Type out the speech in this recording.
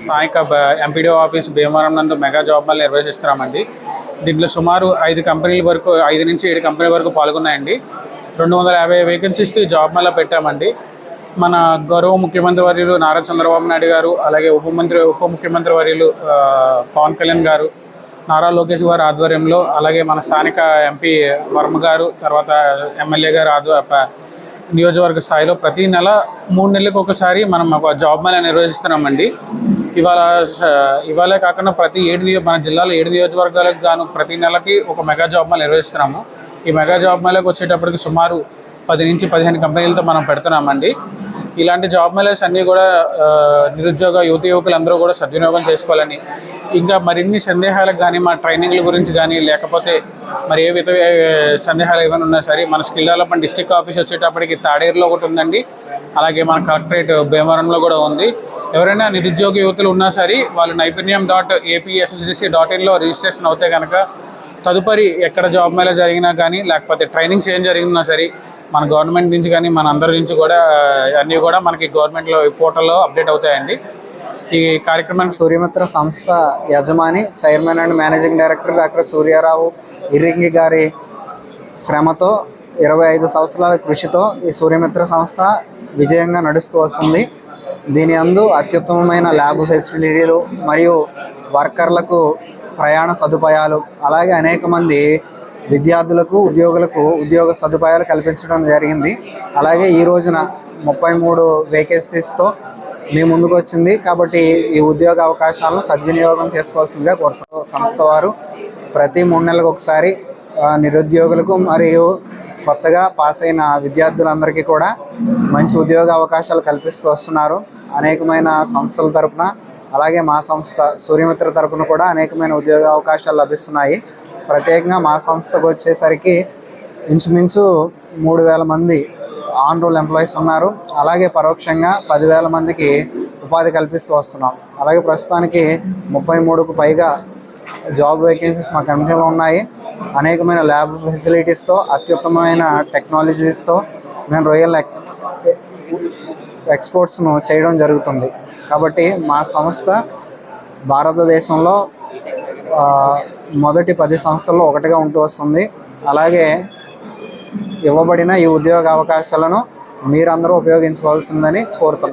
స్థానిక MPDO office Bhimavaram నందు mega job Mela నిర్వహిస్తున్నామండి. దీంట్లో సుమారు 5 కంపెనీల వరకు 5 నుంచి 7 కంపెనీల వరకు పాల్గొన్నాయండి. 250 వేకెన్సీస్ జాబ్ మేళా పెట్టామండి. మన గౌరవ ముఖ్యమంత్రి వర్యులు నారా చంద్రబాబు నాయుడు గారు, అలాగే ఉప ముఖ్యమంత్రి వర్యులు పవన్ కళ్యాణ్ గారు, నారా లోకేష్ గారు ఆధ్వర్యంలో, అలాగే మన స్థానిక ఎంపీ వర్మ గారు, తర్వాత ఎమ్మెల్యే గారు నియోజకవర్గ స్థాయిలో ప్రతి నెల 3 నెలలకు ఒకసారి మనం ఒక జాబ్ మేళా నిర్వహిస్తున్నామండి. ఇవాళే కాకుండా మన జిల్లాలో 7 నియోజకవర్గాలకు గాను ప్రతి నెలకి ఒక మెగా జాబ్ మేళా నిర్వహిస్తున్నాము. ఈ మెగా జాబ్ మేళాకు వచ్చేటప్పటికి సుమారు 10 నుంచి 15 కంపెనీలతో మనం పెడుతున్నామండి. ఇలాంటి జాబ్ మేళాస్ అన్నీ కూడా నిరుద్యోగ యువకులందరూ కూడా సద్వినియోగం చేసుకోవాలని, ఇంకా మరిన్ని సందేహాలకు కానీ మా ట్రైనింగ్ల గురించి కానీ, లేకపోతే మరి సందేహాలు ఏమైనా ఉన్నా సరే మన స్కిల్ డెవలప్మెంట్ డిస్ట్రిక్ట్ ఆఫీస్ వచ్చేటప్పటికి తాడేరులో ఒకటి ఉందండి. అలాగే మన కలెక్టరేట్ భీమవరంలో కూడా ఉంది. ఎవరైనా నిరుద్యోగ యువతులు ఉన్నా సరే వాళ్ళు naipunnyam.apssdc.in రిజిస్ట్రేషన్ అవుతే కనుక తదుపరి ఎక్కడ జాబ్ మేళా జరిగినా కానీ, లేకపోతే ట్రైనింగ్స్ ఏం జరిగినా సరే మన గవర్నమెంట్ నుంచి కానీ మన అందరి నుంచి కూడా అన్నీ కూడా మనకి గవర్నమెంట్లో పోర్టల్లో అప్డేట్ అవుతాయండి. ఈ కార్యక్రమానికి సూర్యమిత్ర సంస్థ యజమాని, chairman and managing director doctor Suryarao Irringi గారి శ్రమతో 25 సంవత్సరాల కృషితో ఈ సూర్యమిత్ర సంస్థ విజయంగా నడుస్తూ వస్తుంది. దీని యందు అత్యుత్తమమైన ల్యాబ్ ఫెసిలిటీలు మరియు వర్కర్లకు ప్రయాణ సదుపాయాలు, అలాగే అనేక మంది విద్యార్థులకు ఉద్యోగులకు ఉద్యోగ సదుపాయాలు కల్పించడం జరిగింది. అలాగే ఈ రోజున 33 వేకెన్సీస్తో మీ ముందుకు వచ్చింది. కాబట్టి ఈ ఉద్యోగ అవకాశాలను సద్వినియోగం చేసుకోవాల్సిందిగా కోరుతున్నాం. సంస్థ వారు ప్రతి 3 నెలలకు ఒకసారి నిరుద్యోగులకు మరియు కొత్తగా పాస్ అయిన విద్యార్థులందరికీ కూడా మంచి ఉద్యోగ అవకాశాలు కల్పిస్తూ వస్తున్నారు. అనేకమైన సంస్థల తరపున, అలాగే మా సంస్థ సూర్యమిత్ర తరపున కూడా అనేకమైన ఉద్యోగ అవకాశాలు లభిస్తున్నాయి. ప్రత్యేకంగా మా సంస్థకు వచ్చేసరికి ఇంచుమించు 3000 మంది ఆన్ రోల్ ఎంప్లాయీస్ ఉన్నారు. అలాగే పరోక్షంగా 10,000 మందికి ఉపాధి కల్పిస్తూ వస్తున్నాం. అలాగే ప్రస్తుతానికి 33కు పైగా జాబ్ వేకెన్సీస్ మా కంపెనీలో ఉన్నాయి. అనేకమైన ల్యాబ్ ఫెసిలిటీస్తో, అత్యుత్తమమైన టెక్నాలజీస్తో మేము రొయ్యల్ ఎక్స్పోర్ట్స్ను చేయడం జరుగుతుంది. కాబట్టి మా సంస్థ భారతదేశంలో మొదటి 10 సంస్థల్లో ఒకటిగా ఉంటూ వస్తుంది. అలాగే ఇవ్వబడిన ఈ ఉద్యోగ అవకాశాలను మీరందరూ ఉపయోగించుకోవాల్సిందని కోరుతున్నాను.